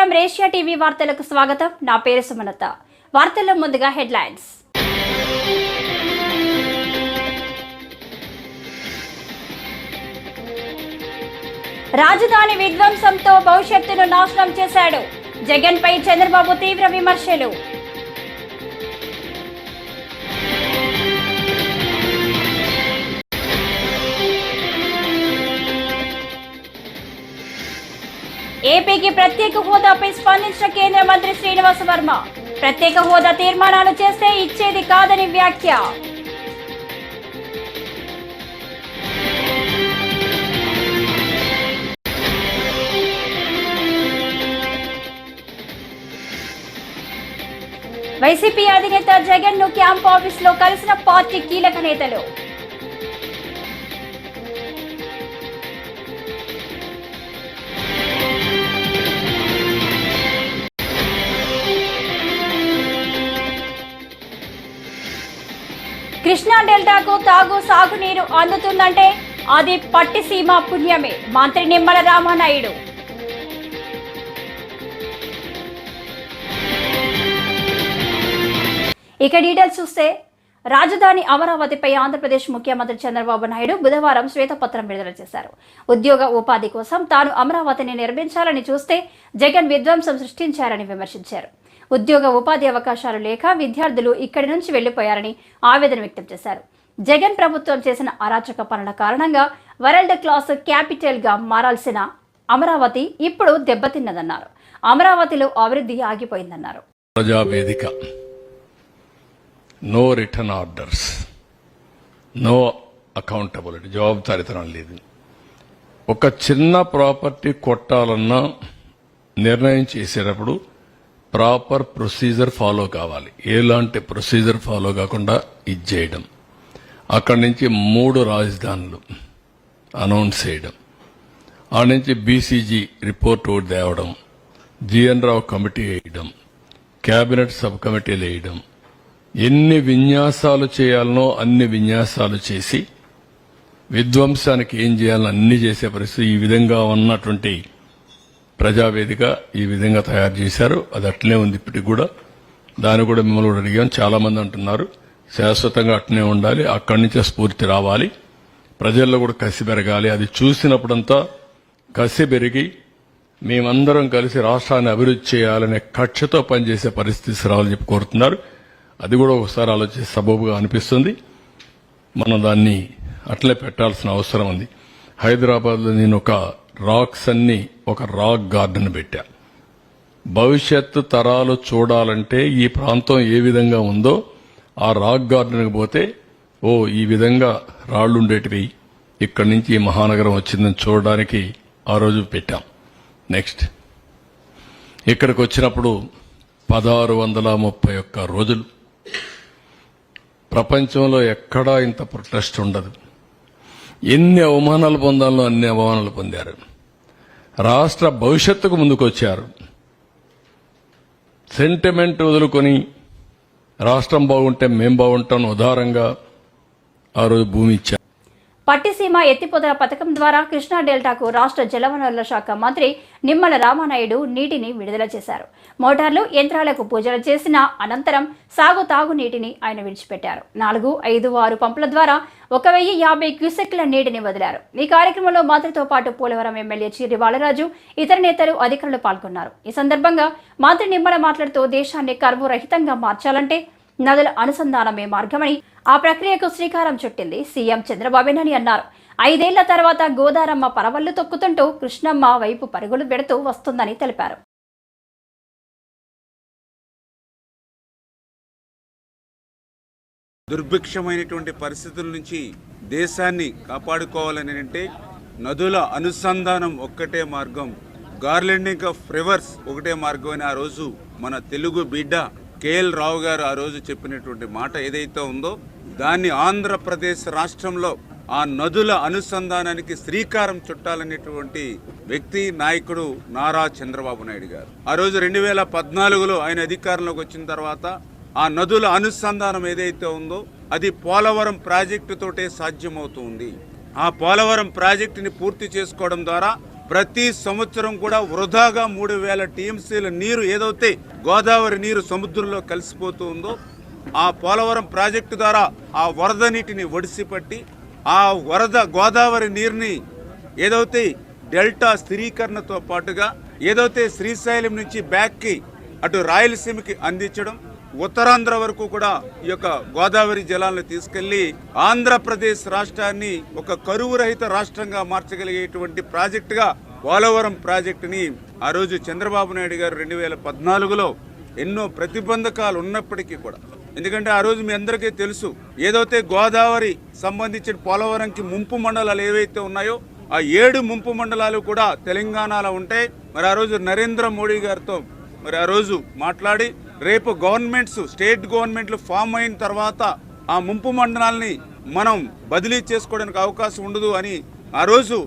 నమస్కారం, Asia TV వార్తలకు స్వాగతం. నా పేరు సుమలత. వార్తల్లో ముందుగా హెడ్లైన్స్. రాజధాని విధ్వంసంతో భవిష్యత్తును నాశనం చేశాడు. జగన్ పై చంద్రబాబు తీవ్ర విమర్శలు. ఏపీకి ప్రత్యేక హోదాపై స్పందించిన కేంద్ర మంత్రి శ్రీనివాస వర్మ. ప్రత్యేక హోదా తీర్మానాలు చేస్తే ఇచ్చేది కాదని వ్యాఖ్య. వైసీపీ అధినేత జగన్ ను క్యాంప్ ఆఫీస్ లో కలిసిన పార్టీ కీలక నేతలు. కృష్ణా డెల్టాకు తాగు సాగునీరు అందుతుందంటే అది పట్టిసీమ పుణ్యమే. మంత్రి నిమ్మల రామానాయుడు. ఇక డీటెయిల్స్ చూస్తే, రాజధాని అమరావతిపై ఆంధ్రప్రదేశ్ ముఖ్యమంత్రి చంద్రబాబు నాయుడు బుధవారం శ్వేతపత్రం విడుదల చేశారు. ఉద్యోగ ఉపాధి కోసం తాను అమరావతిని నిర్మించాలని చూస్తే జగన్ విధ్వంసం సృష్టించారని విమర్శించారు. ఉద్యోగ ఉపాధి అవకాశాలు లేక విద్యార్థులు ఇక్కడి నుంచి వెళ్లిపోయారని ఆవేదన వ్యక్తం చేశారు. జగన్ ప్రభుత్వం చేసిన అరాచక పనుల కారణంగా వరల్డ్ క్లాస్ క్యాపిటల్ గా మారాల్సిన అమరావతి ఇప్పుడు దెబ్బతిన్నదన్నారు. అమరావతిలో అభివృద్ధి ఆగిపోయిందన్నారు. Prajavedika, no return orders, no accountability, జవాబుదారీతనం లేదు. ఒక చిన్న ప్రాపర్టీ కొట్టాలన్నా నిర్ణయం చేసేటప్పుడు ప్రాపర్ ప్రొసీజర్ ఫాలో కావాలి. ఎలాంటి ప్రొసీజర్ ఫాలో కాకుండా ఇది చేయడం, అక్కడి నుంచి 3 రాజధానులు అనౌన్స్ చేయడం, ఆ నుంచి బీసీజీ రిపోర్ట్ ఒకటి తేవడం, జిఎన్ రావు కమిటీ వేయడం, కేబినెట్ సబ్ కమిటీలు వేయడం, ఎన్ని విన్యాసాలు చేయాలనో అన్ని విన్యాసాలు చేసి విధ్వంసానికి ఏం చేయాలని అన్ని చేసే పరిస్థితి. ఈ విధంగా ఉన్నటువంటి ప్రజావేదిక ఈ విధంగా తయారు చేశారు. అది అట్లనే ఉంది ఇప్పటికి కూడా. దాన్ని కూడా మిమ్మల్ని కూడా అడిగాం. చాలా మంది అంటున్నారు శాశ్వతంగా అట్లనే ఉండాలి, అక్కడి నుంచే స్ఫూర్తి రావాలి, ప్రజల్లో కూడా కసి పెరగాలి. అది చూసినప్పుడంతా కసి పెరిగి మేమందరం కలిసి రాష్ట్రాన్ని అభివృద్ధి చేయాలనే కక్షతో పనిచేసే పరిస్థితి రావాలని చెప్పి కోరుతున్నారు. అది కూడా ఒకసారి ఆలోచించి సబబుగా అనిపిస్తుంది. మనం దాన్ని అట్లే పెట్టాల్సిన అవసరం ఉంది. హైదరాబాద్లో నేను ఒక రాక్స్ అన్ని ఒక రాక్ గార్డెన్ పెట్టా. భవిష్యత్తు తరాలు చూడాలంటే ఈ ప్రాంతం ఏ విధంగా ఉందో ఆ రాక్ గార్డెన్కి పోతే ఈ విధంగా రాళ్లు ఉండేటివి, ఇక్కడి నుంచి ఈ మహానగరం వచ్చిందని చూడడానికి ఆ రోజు పెట్టాం. నెక్స్ట్ ఇక్కడికి వచ్చినప్పుడు 1631 రోజులు ప్రపంచంలో ఎక్కడా ఇంత ప్రొటెస్ట్ ఉండదు. ఎన్ని అవమానాలు పొందాలో అన్ని అవమానాలు పొందారు. రాష్ట్ర భవిష్యత్తుకు ముందుకొచ్చారు. సెంటిమెంట్ వదులుకొని రాష్ట్రం బాగుంటే మేం బాగుంటాం ఉదారంగా ఆ రోజు భూమి ఇచ్చారు. పట్టిసీమ ఎత్తిపోతల పథకం ద్వారా కృష్ణా డెల్టాకు రాష్ట్ర జలవనరుల శాఖ మంత్రి నిమ్మల రామానాయుడు నీటిని విడుదల చేశారు. మోటార్లు, యంత్రాలకు పూజలు చేసిన అనంతరం తాగునీటిని ఆయన విడిచిపెట్టారు. 4, 5, 6 పంపుల ద్వారా 1050 క్యూసెక్ల నీటిని వదిలారు. ఈ కార్యక్రమంలో మంత్రితో పాటు పోలవరం ఎమ్మెల్యే చీరి బాలరాజు, ఇతర నేతలు, అధికారులు పాల్గొన్నారు. ఈ సందర్భంగా మంత్రి నిమ్మల మాట్లాడుతూ దేశాన్ని కరువు రహితంగా మార్చాలంటే నదుల అనుసంధానమే మార్గమని, ఆ ప్రక్రియకు శ్రీకారం చుట్టింది సీఎం చంద్రబాబేనని అన్నారు. 5 ఏళ్ల తర్వాత గోదారమ్మ పరవళ్లు తొక్కుతుంటూ కృష్ణమ్మ వైపు పరుగులు పెడుతూ వస్తుందని తెలిపారు. దుర్భిక్షమైనటువంటి పరిస్థితుల నుంచి దేశాన్ని కాపాడుకోవాలని అంటే నదుల అనుసంధానం ఒక్కటే మార్గం, గార్లెండింగ్ ఆఫ్ రివర్స్ ఒకటే మార్గం అని ఆ రోజు మన తెలుగు బిడ్డ కేఎల్ రావు గారు ఆ రోజు చెప్పినటువంటి మాట ఏదైతే ఉందో దాన్ని ఆంధ్రప్రదేశ్ రాష్ట్రంలో ఆ నదుల అనుసంధానానికి శ్రీకారం చుట్టాలనేటువంటి వ్యక్తి, నాయకుడు నారా చంద్రబాబు నాయుడు గారు. ఆ రోజు 2014లో ఆయన అధికారంలోకి వచ్చిన తర్వాత ఆ నదుల అనుసంధానం ఏదైతే ఉందో అది పోలవరం ప్రాజెక్టు తోటే సాధ్యమవుతుంది. ఆ పోలవరం ప్రాజెక్టుని పూర్తి చేసుకోవడం ద్వారా ప్రతి సంవత్సరం కూడా వృధాగా 3000 టీఎంసీల నీరు ఏదైతే గోదావరి నీరు సముద్రంలో కలిసిపోతూ ఉందో ఆ పోలవరం ప్రాజెక్టు ద్వారా ఆ వరద నీటిని ఒడిసిపట్టి ఆ వరద గోదావరి నీరుని ఏదైతే డెల్టా స్థిరీకరణతో పాటుగా ఏదైతే శ్రీశైలం నుంచి బ్యాక్కి అటు రాయలసీమకి అందించడం, ఉత్తరాంధ్ర వరకు కూడా ఈ యొక్క గోదావరి జలాలను తీసుకెళ్లి ఆంధ్రప్రదేశ్ రాష్ట్రాన్ని ఒక కరువు రహిత రాష్ట్రంగా మార్చగలిగేటువంటి ప్రాజెక్టుగా పోలవరం ప్రాజెక్టుని ఆ రోజు చంద్రబాబు నాయుడు గారు 2014లో ఎన్నో ప్రతిబంధకాలు ఉన్నప్పటికీ కూడా, ఎందుకంటే ఆ రోజు మీ అందరికీ తెలుసు ఏదైతే గోదావరి సంబంధించిన పోలవరంకి ముంపు మండలాలు ఏవైతే ఉన్నాయో ఆ 7 ముంపు మండలాలు కూడా తెలంగాణలో ఉంటాయి. మరి ఆ రోజు నరేంద్ర మోడీ గారితో మరి ఆ రోజు మాట్లాడి రేపు గవర్నమెంట్స్ స్టేట్ గవర్నమెంట్లు ఫామ్ అయిన తర్వాత ఆ ముంపు మండలాల్ని మనం బదిలీ చేసుకోవడానికి అవకాశం ఉండదు అని ఆ రోజు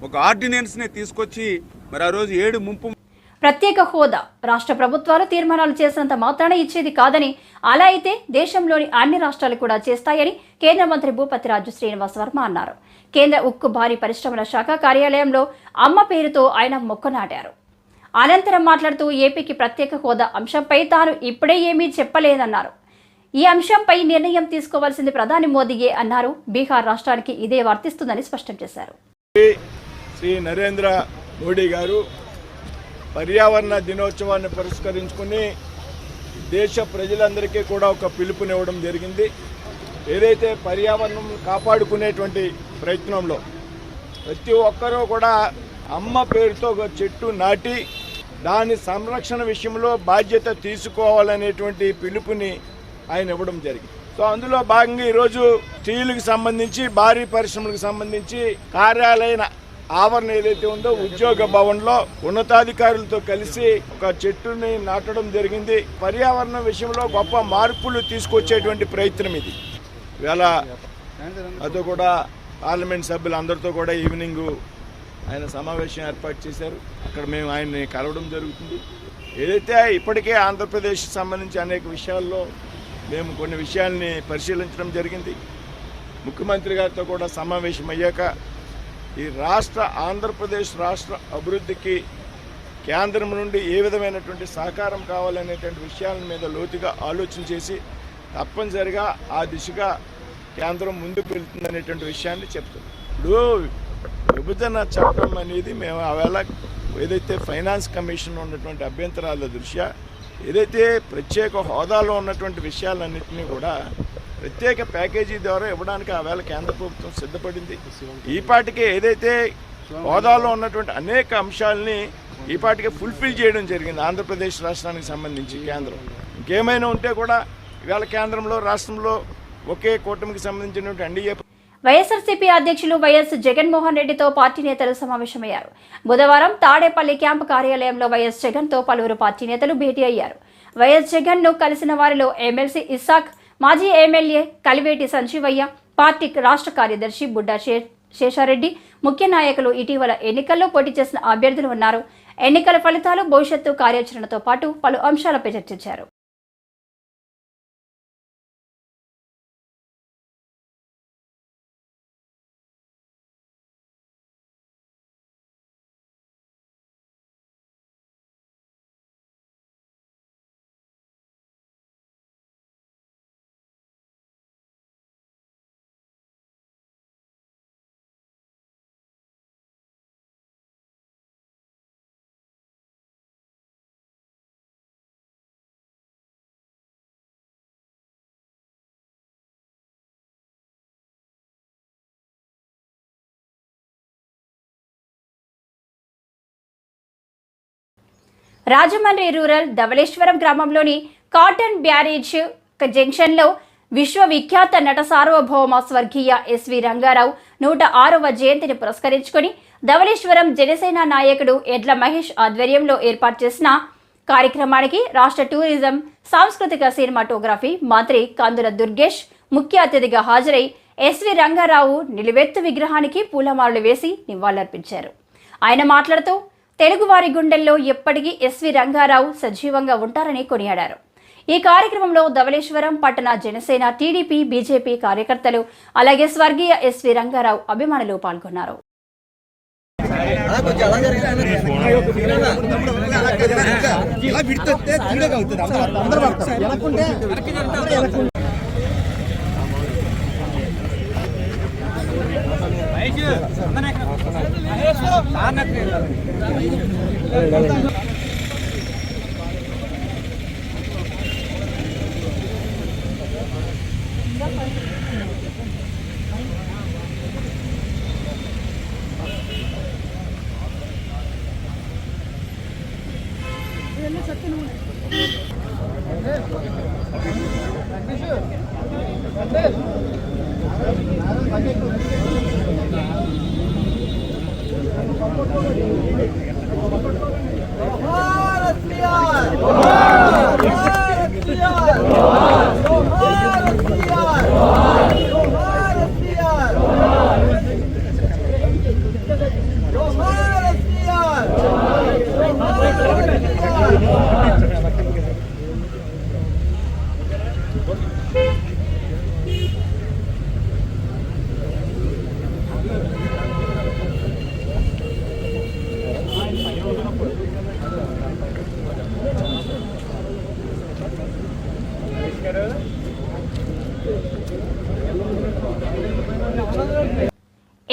ఒక ఆర్డినెన్స్ని తీసుకొచ్చి మరి ఆ రోజు 7 ముంపు ప్రత్యేక హోదా రాష్ట్ర ప్రభుత్వాలు తీర్మానాలు చేసినంత మాత్రాన ఇచ్చేది కాదని, అలా అయితే దేశంలోని అన్ని రాష్ట్రాలు కూడా చేస్తాయని కేంద్ర మంత్రి భూపతిరాజు శ్రీనివాస్ వర్మ అన్నారు. కేంద్ర ఉక్కు భారీ పరిశ్రమల శాఖ కార్యాలయంలో అమ్మ పేరుతో ఆయన మొక్క నాటారు. అనంతరం మాట్లాడుతూ ఏపీకి ప్రత్యేక హోదా అంశంపై తాను ఇప్పుడే ఏమీ చెప్పలేదన్నారు. ఈ అంశంపై నిర్ణయం తీసుకోవాల్సింది ప్రధాని మోదీయే అన్నారు. బీహార్ రాష్ట్రానికి ఇదే వర్తిస్తుందని స్పష్టం చేశారు. శ్రీ నరేంద్ర మోడీ గారు పర్యావరణ దినోత్సవాన్ని పురస్కరించుకుని దేశ ప్రజలందరికీ కూడా ఒక పిలుపునివ్వడం జరిగింది. ఏదైతే పర్యావరణం కాపాడుకునేటువంటి ప్రయత్నంలో ప్రతి ఒక్కరూ కూడా అమ్మ పేరుతో ఒక చెట్టు నాటి దాని సంరక్షణ విషయంలో బాధ్యత తీసుకోవాలనేటువంటి పిలుపుని ఆయన ఇవ్వడం జరిగింది. సో అందులో భాగంగా ఈరోజు స్టీలుకి సంబంధించి భారీ పరిశ్రమలకు సంబంధించి కార్యాలయ ఆవరణ ఏదైతే ఉందో ఉద్యోగ భవన్లో ఉన్నతాధికారులతో కలిసి ఒక చెట్టుని నాటడం జరిగింది. పర్యావరణ విషయంలో గొప్ప మార్పులు తీసుకొచ్చేటువంటి ప్రయత్నం ఇది. ఇవాళ అదో కూడా పార్లమెంట్ సభ్యులందరితో కూడా ఈవినింగ్ ఆయన సమావేశం ఏర్పాటు చేశారు. అక్కడ మేము ఆయన్ని కలవడం జరుగుతుంది. ఏదైతే ఇప్పటికే ఆంధ్రప్రదేశ్ సంబంధించి అనేక విషయాల్లో మేము కొన్ని విషయాల్ని పరిశీలించడం జరిగింది. ముఖ్యమంత్రి గారితో కూడా సమావేశం అయ్యాక ఈ ఆంధ్రప్రదేశ్ రాష్ట్ర అభివృద్ధికి కేంద్రం నుండి ఏ విధమైనటువంటి సహకారం కావాలనేటువంటి విషయాల మీద లోతుగా ఆలోచన చేసి తప్పనిసరిగా ఆ దిశగా కేంద్రం ముందుకు వెళ్తుందనేటువంటి విషయాన్ని చెప్తున్నాం. ఇప్పుడు విభజన చట్టం అనేది మేము ఆవేళ ఏదైతే ఫైనాన్స్ కమిషన్ ఉన్నటువంటి అభ్యంతరాల దృష్ట్యా ఏదైతే ప్రత్యేక హోదాలో ఉన్నటువంటి విషయాలన్నింటినీ కూడా ప్రత్యేక ప్యాకేజీ ద్వారా ఇవ్వడానికి ఆవేళ కేంద్ర ప్రభుత్వం సిద్ధపడింది. ఈపాటికే ఏదైతే హోదాలో ఉన్నటువంటి అనేక అంశాలని ఈపాటికే ఫుల్ఫిల్ చేయడం జరిగింది ఆంధ్రప్రదేశ్ రాష్ట్రానికి సంబంధించి కేంద్రం. ఇంకేమైనా ఉంటే కూడా ఇవాళ కేంద్రంలో రాష్ట్రంలో ఒకే కూటమికి సంబంధించినటువంటి ఎన్డీఏ. వైఎస్ఆర్సీపీ అధ్యక్షులు వైఎస్ జగన్మోహన్ రెడ్డితో పార్టీ నేతలు సమావేశమయ్యారు. బుధవారం తాడేపల్లి క్యాంపు కార్యాలయంలో వైఎస్ జగన్తో పలువురు పార్టీ నేతలు భేటీ అయ్యారు. వైఎస్ జగన్ను కలిసిన వారిలో ఎమ్మెల్సీ ఇస్సాక్, మాజీ ఎమ్మెల్యే కలివేటి సంజీవయ్య, పార్టీ రాష్ట్ర కార్యదర్శి బుడ్డా శేషారెడ్డి, ముఖ్య నాయకులు, ఇటీవల ఎన్నికల్లో పోటీ చేసిన అభ్యర్థులు ఉన్నారు. ఎన్నికల ఫలితాలు, భవిష్యత్తు కార్యాచరణతో పాటు పలు అంశాలపై చర్చించారు. రాజమండ్రి రూరల్ ధవళేశ్వరం గ్రామంలోని కాటన్ బ్యారేజ్ జంక్షన్లో విశ్వవిఖ్యాత నట సార్వభౌమ స్వర్గీయ ఎస్వి రంగారావు 106వ జయంతిని పురస్కరించుకొని ధవళేశ్వరం జనసేన నాయకుడు ఎడ్ల మహేష్ ఆధ్వర్యంలో ఏర్పాటు చేసిన కార్యక్రమానికి రాష్ట్ర టూరిజం, సాంస్కృతిక సినిమాటోగ్రఫీ మంత్రి కందుల దుర్గేష్ ముఖ్య అతిథిగా హాజరై ఎస్వి రంగారావు నిలువెత్తు విగ్రహానికి పూలమాలలు వేసి నివాళులర్పించారు. ఆయన మాట్లాడుతూ తెలుగువారి గుండెల్లో ఎప్పటికీ ఎస్వి రంగారావు సజీవంగా ఉంటారని కొనియాడారు. ఈ కార్యక్రమంలో ధవళేశ్వరం పట్టణ జనసేన, టీడీపీ, బీజేపీ కార్యకర్తలు, అలాగే స్వర్గీయ ఎస్వి రంగారావు అభిమానులు పాల్గొన్నారు.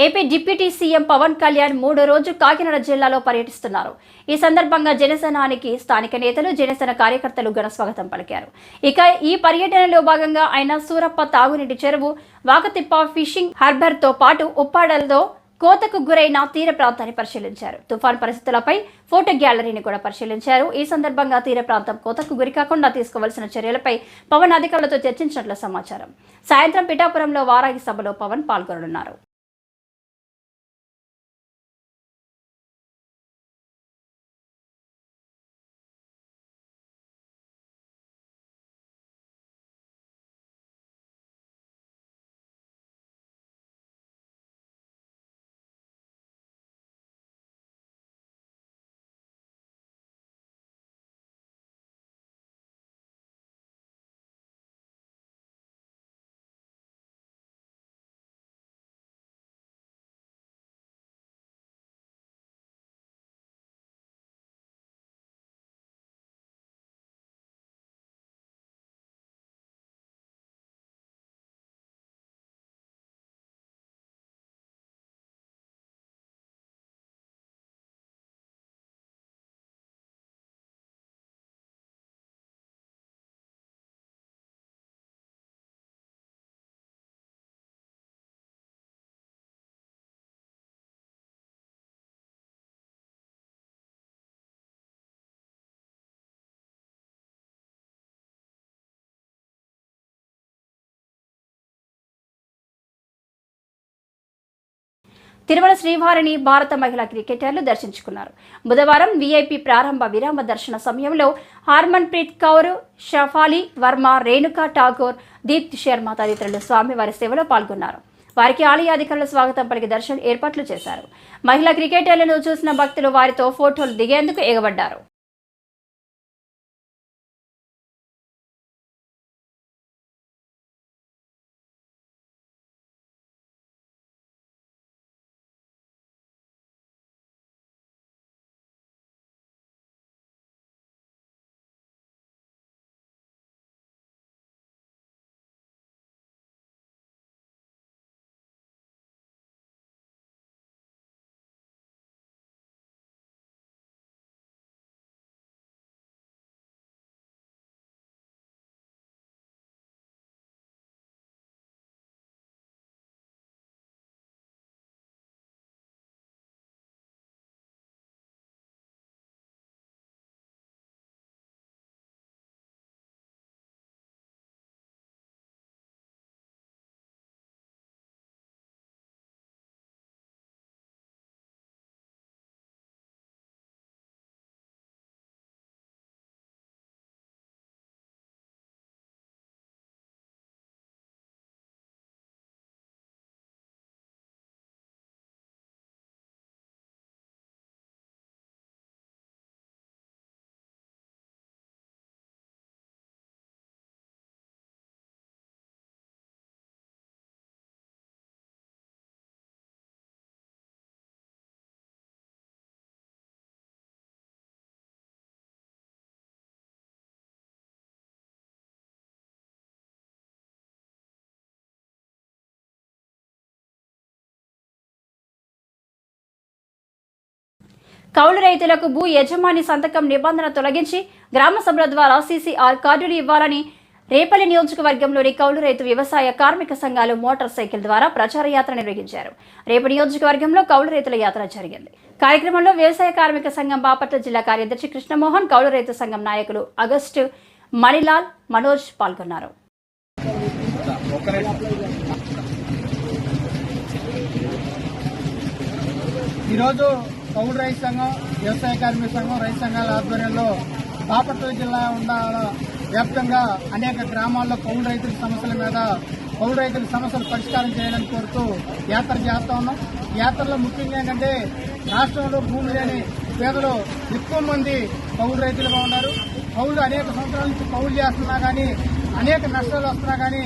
AP deputy CM Pawan Kalyan మూడో రోజు కాకినాడ జిల్లాలో పర్యటిస్తున్నారు. ఈ సందర్భంగా జనసేనానికి స్థానిక నేతలు, జనసేన కార్యకర్తలు ఘన స్వాగతం పలికారు. ఇక ఈ పర్యటనలో భాగంగా ఆయన సూరప్ప తాగునీటి చెరువు, వాకతిప్ప ఫిషింగ్ హార్బర్తో పాటు ఉప్పాడలో కోతకు గురైన తీర ప్రాంతాన్ని పరిశీలించారు. తుఫాన్ పరిస్థితులపై ఫోటో గ్యాలరీని కూడా పరిశీలించారు. ఈ సందర్భంగా తీర ప్రాంతం కోతకు గురికాకుండా తీసుకోవాల్సిన చర్యలపై పవన్ అధికారులతో చర్చించినట్లు సమాచారం. సాయంత్రం పిఠాపురంలో వారాహి సభలో పవన్ పాల్గొననున్నారు. తిరుమల శ్రీవారిని భారత మహిళా క్రికెటర్లు దర్శించుకున్నారు. బుధవారం వీఐపీ ప్రారంభ విరామ దర్శన సమయంలో హార్మన్ ప్రీత్ కౌర్, షఫాలి వర్మ, రేణుకా ఠాగూర్, దీప్తి శర్మ తదితరులు స్వామివారి సేవలో పాల్గొన్నారు. వారికి ఆలయ అధికారులు స్వాగతం పలికి దర్శన ఏర్పాట్లు చేశారు. మహిళా క్రికెటర్లను చూసిన భక్తులు వారితో ఫోటోలు దిగేందుకు ఎగబడ్డారు. కౌలు రైతులకు భూ యజమాని సంతకం నిబంధన తొలగించి గ్రామ సభల ద్వారా సీసీఆర్ కార్డులు ఇవ్వాలని రేపల్లి నియోజకవర్గంలోని కౌలు రైతు వ్యవసాయ కార్మిక సంఘాలు మోటార్ సైకిల్ ద్వారా ప్రచార యాత్ర నిర్వహించారు. రేపు నియోజకవర్గంలో కౌలు రైతుల యాత్ర జరిగింది. కార్యక్రమంలో వ్యవసాయ కార్మిక సంఘం బాపట్ల జిల్లా కార్యదర్శి కృష్ణమోహన్, కౌలు రైతు సంఘం నాయకులు ఆగస్టు, మణిలాల్, మనోజ్ పాల్గొన్నారు. ఈరోజు కౌలు రైతు సంఘం, వ్యవసాయ కార్మిక సంఘం, రైతు సంఘాల ఆధ్వర్యంలో బాపట్ల జిల్లా ఉండాల వ్యాప్తంగా అనేక గ్రామాల్లో కౌలు రైతుల సమస్యల మీద కౌలు రైతుల సమస్యలు పరిష్కారం చేయాలని కోరుతూ యాత్ర చేస్తా ఉన్నాం. యాత్రలో ముఖ్యంగా ఏంటంటే రాష్ట్రంలో భూమి లేని పేదలు ఎక్కువ మంది కౌలు రైతులుగా ఉన్నారు. కౌలు అనేక సంవత్సరాల నుంచి కౌలు చేస్తున్నా కానీ అనేక నష్టాలు వస్తున్నా కానీ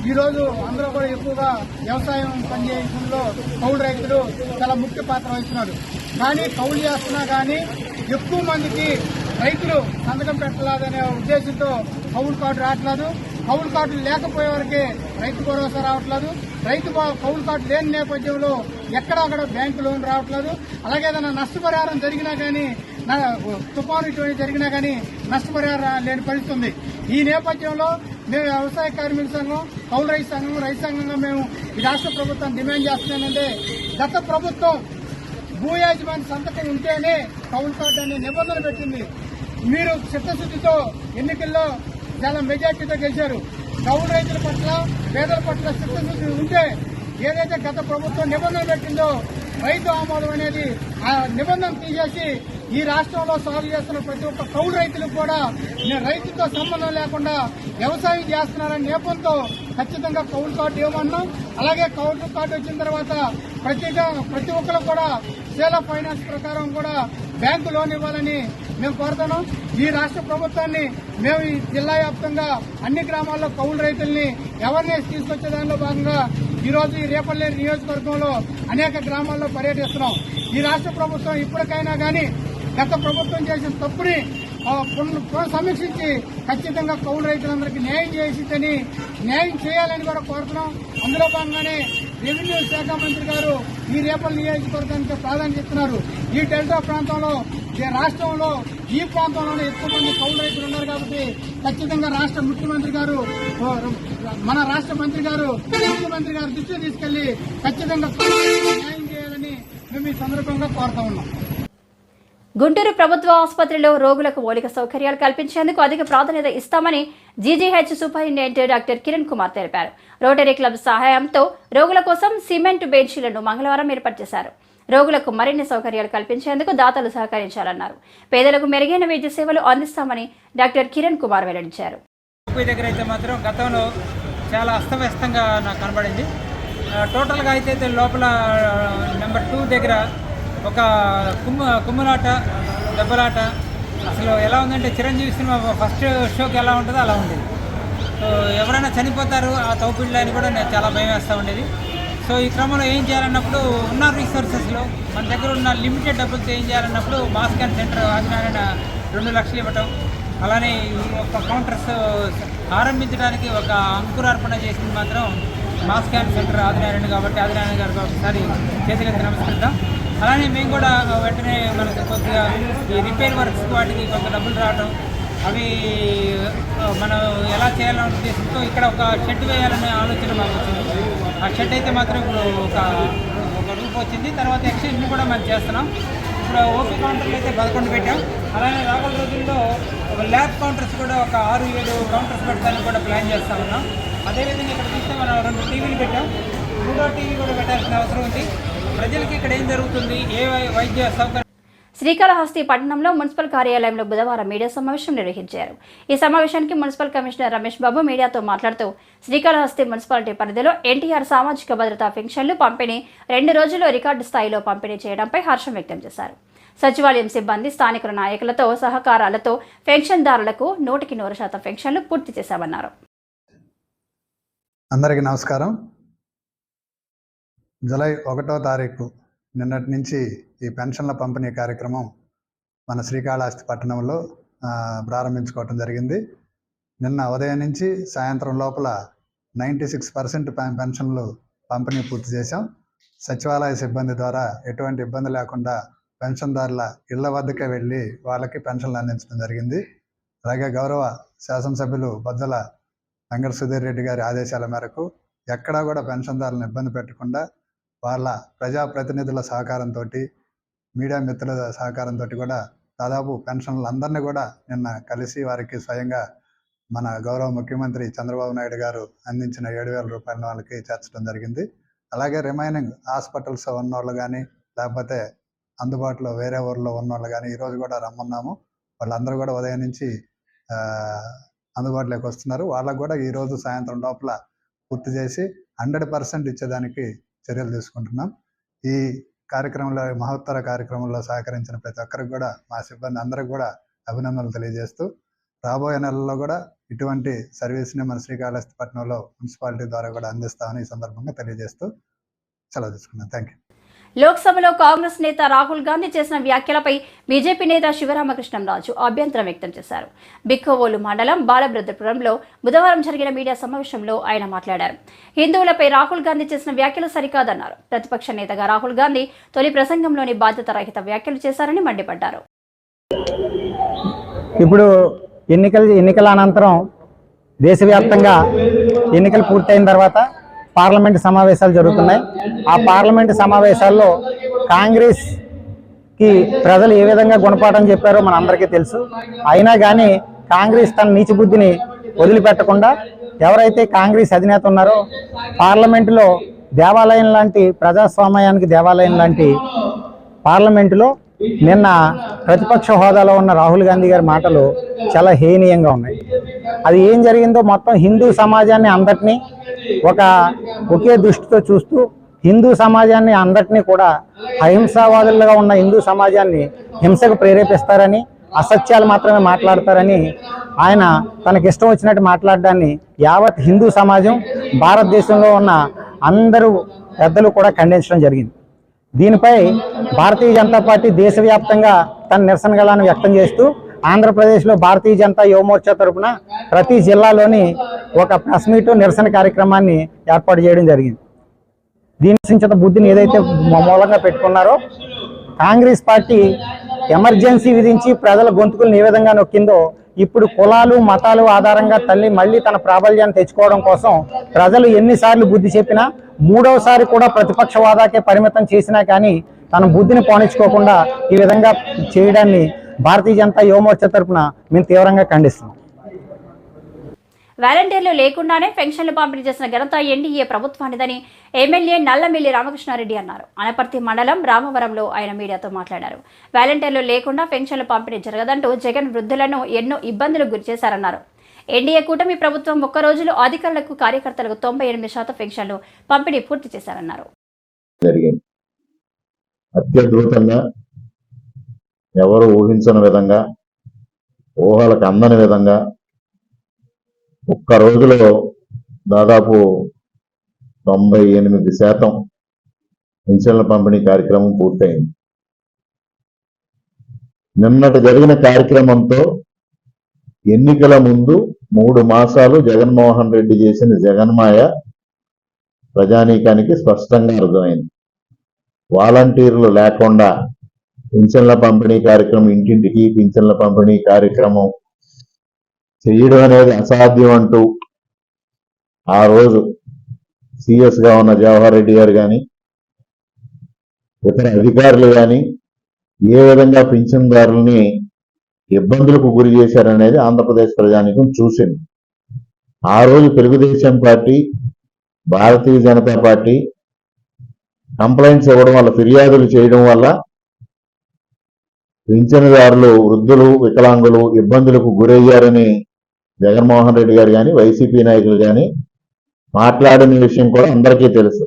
ఈరోజు అందరూ కూడా ఎక్కువగా వ్యవసాయం పనిచేయడంలో కౌలు రైతులు చాలా ముఖ్య పాత్ర వహిస్తున్నారు. కానీ కౌలు చేస్తున్నా కానీ ఎక్కువ మందికి రైతులు సంతకం పెట్టలేదనే ఉద్దేశంతో కౌలు కార్డు రావట్లేదు. కౌలు కార్డులు లేకపోయే వరకే రైతు భరోసా రావట్లేదు. కౌలు కార్డు లేని నేపథ్యంలో ఎక్కడక్కడ బ్యాంకు లోన్ రావట్లేదు. అలాగే ఏదైనా నష్టపరిహారం జరిగినా కానీ, తుఫాను ఇటువంటి జరిగినా కానీ నష్టపరిహారం లేని పరిస్థితి ఉంది. ఈ నేపథ్యంలో మేము వ్యవసాయ కార్మిక సంఘం, కౌలు రైతు సంఘంగా మేము ఈ రాష్ట్ర ప్రభుత్వం డిమాండ్ చేస్తున్నామంటే, గత ప్రభుత్వం భూ యాజమాన్య సంతకం ఉంటేనే కౌలు కార్డు అనే నిబంధన పెట్టింది. మీరు చిత్తశుద్దితో ఎన్నికల్లో చాలా మెజార్టీతో గెలిచారు. కౌలు రైతుల పట్ల, పేదల పట్ల చిత్తశుద్ది ఉంటే ఏదైతే గత ప్రభుత్వం నిబంధన పెట్టిందో రైతు ఆమోదం అనేది ఆ నిబంధన తీసేసి ఈ రాష్ట్రంలో సాగు చేస్తున్న ప్రతి ఒక్క కౌలు రైతులకు కూడా రైతుతో సంబంధం లేకుండా వ్యవసాయం చేస్తున్నారనే నేపంతో ఖచ్చితంగా కౌలు కార్డు ఇవ్వమన్నాం. అలాగే కౌలు కార్డు వచ్చిన తర్వాత ప్రతి ఒక్కరు కూడా సేల్ ఆఫ్ ఫైనాన్స్ ప్రకారం కూడా బ్యాంకు లోన్ ఇవ్వాలని మేము కోరుతున్నాం. ఈ రాష్ట్ర ప్రభుత్వాన్ని మేము ఈ జిల్లా వ్యాప్తంగా అన్ని గ్రామాల్లో కౌలు రైతుల్ని అవేర్నెస్ తీసుకొచ్చే దానిలో భాగంగా ఈ రోజు ఈ రేపల్లి నియోజకవర్గంలో అనేక గ్రామాల్లో పర్యటిస్తున్నాం. ఈ రాష్ట్ర ప్రభుత్వం ఇప్పటికైనా కానీ గత ప్రభుత్వం చేసిన తప్పుని సమీక్షించి ఖచ్చితంగా కౌలు రైతులందరికీ న్యాయం చేయాలని కూడా కోరుతున్నాం. అందులో భాగంగానే రెవెన్యూ శాఖ మంత్రి గారు ఈ రేపల్లి నియోజకవర్గానికి ప్రాధాన్యత ఇస్తున్నారు. ఈ డెల్టా ప్రాంతంలో రాష్ట్రంలో ఈ ప్రాంతంలోనే ఎక్కువ మంది కౌలు రైతులు ఉన్నారు కాబట్టి ఖచ్చితంగా రాష్ట్ర ముఖ్యమంత్రి గారు ముఖ్యమంత్రి గారు దృష్టికి తీసుకెళ్లి ఖచ్చితంగా న్యాయం చేయాలని మేము ఈ సందర్భంగా కోరుతా ఉన్నాం. గుంటూరు ప్రభుత్వ ఆసుపత్రిలో రోగులకు మౌలిక సౌకర్యాలు కల్పించేందుకు అధిక ప్రాధాన్యత ఇస్తామని GGH superintendent doctor Kiran Kumar తెలిపారు. రోటరీ క్లబ్ సహాయంతో రోగుల కోసం సిమెంట్ బెంచీలను మంగళవారం ఏర్పాటు చేశారు. రోగులకు మరిన్ని సౌకర్యాలు కల్పించేందుకు దాతలు సహకరించాలన్నారు. పేదలకు మెరుగైన వైద్య సేవలు అందిస్తామని డాక్టర్ కిరణ్ కుమార్ వెల్లడించారు. దగ్గర అయితే మాత్రం గతంలో చాలా అస్తవ్యస్తంగా నాకు కనబడింది. టోటల్గా అయితే లోపల నెంబర్ 2 దగ్గర ఒక కుమ్ములాట, దెబ్బలాట, అసలు ఎలా ఉందంటే చిరంజీవి సినిమా ఫస్ట్ షోకి ఎలా ఉంటుందో అలా ఉండేది. సో ఎవరైనా చనిపోతారు ఆ తౌపిళ్ళ అని కూడా నేను చాలా భయం వేస్తూ ఉండేది. సో ఈ క్రమంలో ఏం చేయాలన్నప్పుడు ఉన్న రిసోర్సెస్లో మన దగ్గర ఉన్న లిమిటెడ్ డబ్బులతో ఏం చేయాలన్నప్పుడు మాస్ క్యాన్ సెంటర్ ఆదినారాయణ 2 లక్షలు ఇవ్వటం, అలానే ఒక కౌంటర్స్ ఆరంభించడానికి ఒక అంకురార్పణ చేసింది మాత్రం మాస్ క్యాన్ సెంటర్ ఆదినారాయణ కాబట్టి ఆదినారాయణ గారికి ఒకసారి చేతులెత్తి నమస్కరిద్దాం. అలానే మేము కూడా వెంటనే మనకు కొద్దిగా ఈ రిపేర్ వర్క్స్ వాటికి కొంత డబ్బులు రావడం, అవి మనం ఎలా చేయాలనే ఉద్దేశంతో ఇక్కడ ఒక షెడ్ వేయాలనే ఆలోచన మాకు వచ్చింది. ఆ షెడ్ అయితే మాత్రం ఇప్పుడు ఒక రూప్ వచ్చింది. తర్వాత ఎక్స్టెన్షన్ కూడా మనం చేస్తున్నాం. ఇప్పుడు ఓపీ కౌంటర్లు అయితే 11 పెట్టాం. అలానే రాగల రోజుల్లో ఒక ల్యాబ్ కౌంటర్స్ కూడా ఒక 6-7 కౌంటర్స్ పెట్టడానికి కూడా ప్లాన్ చేస్తా ఉన్నాం. అదేవిధంగా ఇక్కడ చూస్తే మనం 2 టీవీలు పెట్టాం. 3వ టీవీ కూడా పెట్టాల్సిన అవసరం ఉంది. ప్రజలకి ఇక్కడ ఏం జరుగుతుంది, ఏ వైద్య సౌకర్యం. శ్రీకాళహస్తి పట్టణంలో మున్సిపల్ కార్యాలయంలో బుధవారం మీడియా సమావేశం నిర్వహించారు. ఈ సమావేశానికి మున్సిపల్ కమిషనర్ రమేష్ బాబు మీడియాతో మాట్లాడుతూ శ్రీకాళహస్తి మున్సిపాలిటీ పరిధిలో ఎన్టీఆర్ సామాజిక భద్రతా పెన్షన్లు పంపిణీ 2 రోజుల్లో రికార్డు స్థాయిలో పంపిణీ చేయడంపై హర్షం వ్యక్తం చేశారు. సచివాలయం సిబ్బంది, స్థానికుల నాయకులతో సహకారాలతో పెన్షన్దారులకు 100% పెన్షన్లు పూర్తి చేశామన్నారు. అందరికీ నమస్కారం. జూలై 1వ తారీఖు నిన్నటి నుంచి ఈ పెన్షన్ల పంపిణీ కార్యక్రమం మన శ్రీకాళహస్తి పట్టణంలో ప్రారంభించుకోవటం జరిగింది. నిన్న ఉదయం నుంచి సాయంత్రం లోపల 96% పెన్షన్లు పంపిణీ పూర్తి చేశాం. సచివాలయ సిబ్బంది ద్వారా ఎటువంటి ఇబ్బంది లేకుండా పెన్షన్దారుల ఇళ్ల వద్దకే వెళ్ళి వాళ్ళకి పెన్షన్లు అందించడం జరిగింది. అలాగే గౌరవ శాసనసభ్యులు బొజ్జల వెంకట సుధీర్ రెడ్డి గారి ఆదేశాల మేరకు ఎక్కడా కూడా పెన్షన్దారులను ఇబ్బంది పెట్టకుండా వాళ్ళ ప్రజాప్రతినిధుల సహకారంతో, మీడియా మిత్రుల సహకారంతో కూడా దాదాపు పెన్షన్లు అందరినీ కూడా నిన్న కలిసి వారికి స్వయంగా మన గౌరవ ముఖ్యమంత్రి చంద్రబాబు నాయుడు గారు అందించిన 7,000 రూపాయలను వాళ్ళకి చేర్చడం జరిగింది. అలాగే రిమైనింగ్ హాస్పిటల్స్ ఉన్నోళ్ళు కానీ, లేకపోతే అందుబాటులో వేరే ఊర్లో ఉన్నోళ్ళు కానీ ఈరోజు కూడా రమ్మన్నాము. వాళ్ళందరూ కూడా ఉదయం నుంచి అందుబాటులోకి వస్తున్నారు. వాళ్ళకు కూడా ఈరోజు సాయంత్రం లోపల పూర్తి చేసి 100% ఇచ్చేదానికి చర్యలు తీసుకుంటున్నాం. ఈ కార్యక్రమంలో, మహోత్తర కార్యక్రమంలో సహకరించిన ప్రతి ఒక్కరికి కూడా మా సిబ్బంది అందరికి కూడా అభినందనలు తెలియజేస్తూ, రాబోయే నెలల్లో కూడా ఇటువంటి సర్వీస్ని మన శ్రీకాళహస్తిపట్నంలో మున్సిపాలిటీ ద్వారా కూడా అందిస్తామని ఈ సందర్భంగా తెలియజేస్తూ సెలవు తీసుకున్నాను. Thank you. లోక్సభలో కాంగ్రెస్ నేత రాహుల్ గాంధీ చేసిన వ్యాఖ్యలపై బీజేపీ నేత శివరామకృష్ణంరాజు అభ్యంతరం వ్యక్తం చేశారు. బిక్కవోలు మండలం బాలభద్రపురంలో బుధవారం జరిగిన మీడియా సమావేశంలో ఆయన మాట్లాడారు. హిందువులపై రాహుల్ గాంధీ చేసిన వ్యాఖ్యలు సరికాదన్నారు. ప్రతిపక్ష నేతగా రాహుల్ గాంధీ తొలి ప్రసంగంలోని బాధ్యత రహిత వ్యాఖ్యలు చేశారని మండిపడ్డారు. ఇప్పుడు ఎన్నికల అనంతరం దేశవ్యాప్తంగా ఎన్నికలు పూర్తయిన తర్వాత పార్లమెంటు సమావేశాలు జరుగుతున్నాయి. ఆ పార్లమెంటు సమావేశాల్లో కాంగ్రెస్కి ప్రజలు ఏ విధంగా గుణపాఠం చెప్పారో మనందరికీ తెలుసు. అయినా కానీ కాంగ్రెస్ తన నీచ బుద్ధిని వదిలిపెట్టకుండా ఎవరైతే కాంగ్రెస్ అధినేత ఉన్నారో పార్లమెంటులో దేవాలయం లాంటి, ప్రజాస్వామ్యానికి దేవాలయం లాంటి పార్లమెంటులో నిన్న ప్రతిపక్ష హోదాలో ఉన్న రాహుల్ గాంధీ గారి మాటలు చాలా హేనీయంగా ఉన్నాయి. అది ఏం జరిగిందో మొత్తం హిందూ సమాజాన్ని అందరినీ ఒకే దృష్టితో చూస్తూ హిందూ సమాజాన్ని అందరినీ కూడా అహింసావాదులుగా ఉన్న హిందూ సమాజాన్ని హింసకు ప్రేరేపిస్తారని, అసత్యాలు మాత్రమే మాట్లాడతారని ఆయన తనకిష్టం వచ్చినట్టు మాట్లాడడాన్ని యావత్ హిందూ సమాజం, భారతదేశంలో ఉన్న అందరూ పెద్దలు కూడా ఖండించడం జరిగింది. దీనిపై భారతీయ జనతా పార్టీ దేశవ్యాప్తంగా తన నిరసన గళాన్ని వ్యక్తం చేస్తూ ఆంధ్రప్రదేశ్లో భారతీయ జనతా యువమోర్చా తరఫున ప్రతి జిల్లాలోని ఒక ప్రెస్ మీటు, నిరసన కార్యక్రమాన్ని ఏర్పాటు చేయడం జరిగింది. దీని బుద్ధిని ఏదైతే మూలంగా పెట్టుకున్నారో కాంగ్రెస్ పార్టీ ఎమర్జెన్సీ విధించి ప్రజల గొంతుకులను ఏ విధంగా నొక్కిందో ఇప్పుడు కులాలు, మతాలు ఆధారంగా మళ్ళీ తన ప్రాబల్యాన్ని తెచ్చుకోవడం కోసం ప్రజలు ఎన్నిసార్లు బుద్ధి చెప్పినా, మూడవసారి కూడా ప్రతిపక్ష హోదాకే పరిమితం చేసినా కానీ తన బుద్ధిని పోనించుకోకుండా ఈ విధంగా చేయడాన్ని భారతీయ జనతా యువమోర్చా తరఫున మేము తీవ్రంగా ఖండిస్తున్నాం. వాలంటీర్లు లేకుండానే పెన్షన్లు పంపిణీ చేసిన ఘనత ఎన్డీఏ ప్రభుత్వానిదని ఎమ్మెల్యే నల్లమిల్లి రామకృష్ణారెడ్డి అన్నారు. అనపర్తి మండలం రామవరంలో ఆయన మీడియాతో మాట్లాడారు. వాలంటీర్లు లేకుండా పెన్షన్లు పంపిణీ జరగదంటూ జగన్ వృద్ధులను ఎన్నో ఇబ్బందులు గురిచేశారన్నారు. ఎన్డీఏ కూటమి ప్రభుత్వం ఒక్క రోజులో అధికారులకు, కార్యకర్తలకు 98% పెన్షన్లు పంపిణీ పూర్తి చేశారన్నారు. అత్యద్భుతంగా, ఎవరు ఊహించని విధంగా, ఊహలకు అందని విధంగా ఒక్క రోజులో దాదాపు 98% పెన్షన్ల పంపిణీ కార్యక్రమం పూర్తయింది. నిన్నటి జరిగిన కార్యక్రమంతో ఎన్నికల ముందు 3 మాసాలు జగన్మోహన్ రెడ్డి చేసిన జగన్మాయ ప్రజానీకానికి స్పష్టంగా అర్థమైంది. వాలంటీర్లు లేకుండా పింఛన్ల పంపిణీ కార్యక్రమం, ఇంటింటికి పింఛన్ల పంపిణీ కార్యక్రమం చేయడం అనేది అసాధ్యం అంటూ ఆ రోజు సిఎస్గా ఉన్న జవహర్ రెడ్డి గారు కానీ, ఇతర అధికారులు కానీ ఏ విధంగా పింఛన్దారుల్ని ఇబ్బందులకు గురి చేశారనేది ఆంధ్రప్రదేశ్ ప్రజానీకం చూసింది. ఆ రోజు Telugu Desam party, Bharatiya Janata party complaints ఇవ్వడం వల్ల, ఫిర్యాదులు చేయడం వల్ల పింఛనుదారులు, వృద్ధులు, వికలాంగులు ఇబ్బందులకు గురయ్యారని జగన్మోహన్ రెడ్డి గారు కానీ, వైసీపీ నాయకులు కానీ మాట్లాడిన విషయం కూడా అందరికీ తెలుసు.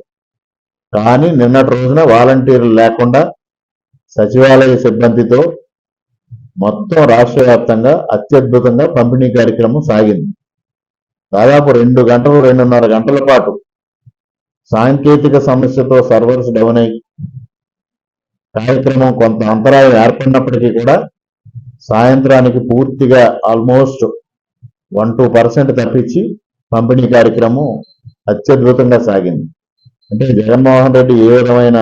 కానీ నిన్నటి రోజున వాలంటీర్లు లేకుండా సచివాలయ సిబ్బందితో మొత్తం రాష్ట్ర వ్యాప్తంగా అత్యద్భుతంగా పంపిణీ కార్యక్రమం సాగింది. దాదాపు 2 గంటలు, 2.5 గంటల పాటు సాంకేతిక సమస్యతో సర్వర్స్ డౌన్ అయి కార్యక్రమం కొంత అంతరాయం ఏర్పడినప్పటికీ కూడా సాయంత్రానికి పూర్తిగా ఆల్మోస్ట్ 1-2% తప్పించి పంపిణీ కార్యక్రమం అత్యద్భుతంగా సాగింది. అంటే జగన్మోహన్ రెడ్డి ఏ విధమైన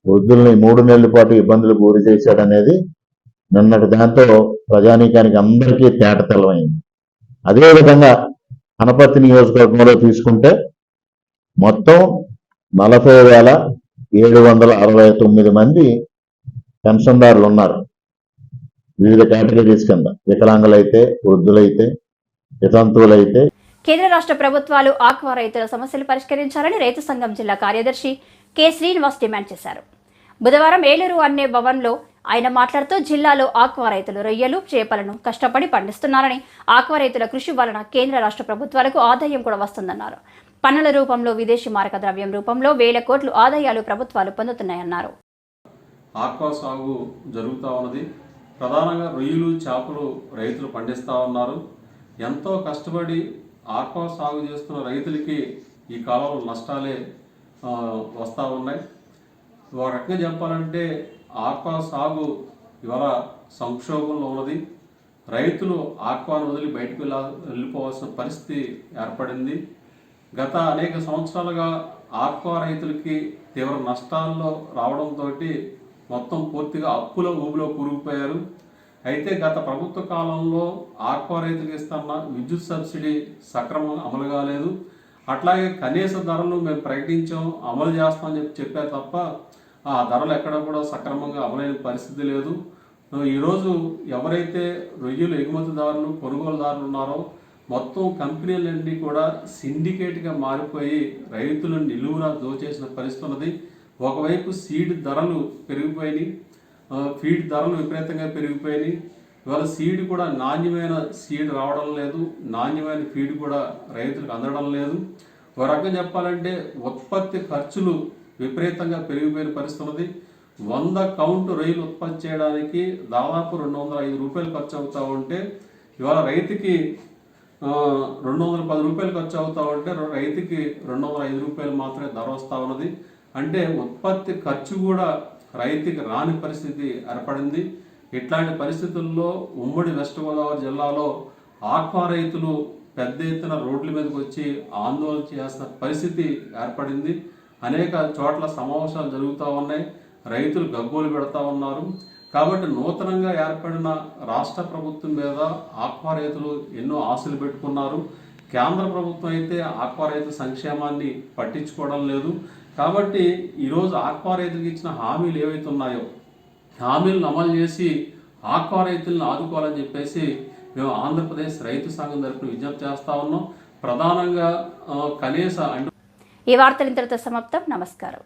వృద్ధుల్ని 3 నెలల పాటు ఇబ్బందులకు గురి చేశాడనేది నిన్నటి దాంతో ప్రజానీకానికి అందరికీ తేటతెల్లమైంది. అదేవిధంగా అనపర్తి నియోజకవర్గంలో తీసుకుంటే మొత్తం 40,769 మంది పెన్షన్దారులు ఉన్నారు. వివిధ కేటగిరీస్ కింద వికలాంగులైతే, వృద్ధులైతే, వితంతువులైతే. కేంద్ర రాష్ట్ర ప్రభుత్వాలు ఆక్వా రైతుల సమస్యలు పరిష్కరించాలని రైతు సంఘం జిల్లా కార్యదర్శి కె శ్రీనివాస్ డిమాండ్ చేశారు. బుధవారం ఏలూరు అనే భవన్లో ఆయన మాట్లాడుతూ జిల్లాలో ఆక్వా రైతులు రొయ్యలు, చేపలను కష్టపడి పండిస్తున్నారని, ఆక్వా రైతుల కృషి వలన కేంద్ర రాష్ట్ర ప్రభుత్వాలకు ఆదాయం కూడా వస్తుందన్నారు. పన్నుల రూపంలో, విదేశీ మారక ద్రవ్యం రూపంలో వేల కోట్లు ఆదాయాలు ప్రభుత్వాలు పొందుతున్నాయన్నారు. ఆక్వా సాగు జరుగుతూ ఉన్నది. ప్రధానంగా రొయ్యలు, చేపలు రైతులు పండిస్తూ ఉన్నారు. ఎంతో కష్టపడి ఆక్వా సాగు చేస్తున్న రైతులకి ఈ కాలంలో నష్టాలే వస్తూ ఉన్నాయి. ఒక రకంగా చెప్పాలంటే ఆక్వా సాగు ఇవాళ సంక్షోభంలో ఉన్నది. రైతులు ఆక్వాను వదిలి బయటకు వెళ్ళిపోవాల్సిన పరిస్థితి ఏర్పడింది. గత అనేక సంవత్సరాలుగా ఆక్వా రైతులకి తీవ్ర నష్టాల్లో రావడంతో మొత్తం పూర్తిగా అప్పుల ఊబిలో కూరుకుపోయారు. అయితే గత ప్రభుత్వ కాలంలో ఆక్వా రైతులకు ఇస్తున్న విద్యుత్ సబ్సిడీ సక్రమంగా అమలు కాలేదు. అట్లాగే కనీస ధరలు మేము ప్రకటించాం, అమలు చేస్తామని చెప్పారు తప్ప ఆ ధరలు ఎక్కడ కూడా సక్రమంగా అమలైన పరిస్థితి లేదు. ఈరోజు ఎవరైతే రొయ్యలు ఎగుమతిదారులు, కొనుగోలుదారులు ఉన్నారో మొత్తం కంపెనీలన్నీ కూడా సిండికేట్గా మారిపోయి రైతులను నిలువునా దోచేసిన పరిస్థితి ఉన్నది. ఒకవైపు సీడ్ ధరలు పెరిగిపోయినాయి, ఫీడ్ ధరలు విపరీతంగా పెరిగిపోయినాయి. ఇవాళ సీడ్ కూడా నాణ్యమైన సీడ్ రావడం లేదు, నాణ్యమైన ఫీడ్ కూడా రైతులకు అందడం లేదు. ఒక రకంగా చెప్పాలంటే ఉత్పత్తి ఖర్చులు విపరీతంగా పెరిగిపోయిన పరిస్థితి ఉన్నది. 100 కౌంటు రొయ్యలు ఉత్పత్తి చేయడానికి దాదాపు 205 రూపాయలు ఖర్చు అవుతూ ఉంటే ఇవాళ రైతుకి 210 రూపాయలు ఖర్చు అవుతూ ఉంటే రైతుకి 205 రూపాయలు మాత్రమే ధర వస్తూ ఉన్నది. అంటే ఉత్పత్తి ఖర్చు కూడా రైతుకి రాని పరిస్థితి ఏర్పడింది. ఇట్లాంటి పరిస్థితుల్లో ఉమ్మడి వెస్ట్ గోదావరి జిల్లాలో ఆక్వా రైతులు పెద్ద ఎత్తున రోడ్ల మీదకి వచ్చి ఆందోళన చేసిన పరిస్థితి ఏర్పడింది. అనేక చోట్ల సమావేశాలు జరుగుతూ ఉన్నాయి, రైతులు గగ్గోలు పెడతా ఉన్నారు. కాబట్టి నూతనంగా ఏర్పడిన రాష్ట్ర ప్రభుత్వం మీద ఆక్వా రైతులు ఎన్నో ఆశలు పెట్టుకున్నారు. కేంద్ర ప్రభుత్వం అయితే ఆక్వా రైతు సంక్షేమాన్ని పట్టించుకోవడం లేదు. కాబట్టి ఈరోజు ఆక్వా రైతులకు ఇచ్చిన హామీలు ఏవైతే ఉన్నాయో హామీలను అమలు చేసి ఆక్వా రైతులను ఆదుకోవాలని చెప్పేసి మేము ఆంధ్రప్రదేశ్ రైతు సంఘం తరపున విజ్ఞప్తి చేస్తా ఉన్నాం. ప్రధానంగా కనీస ఈ వార్తలు ఇంతటితో సమాప్తం. నమస్కారం.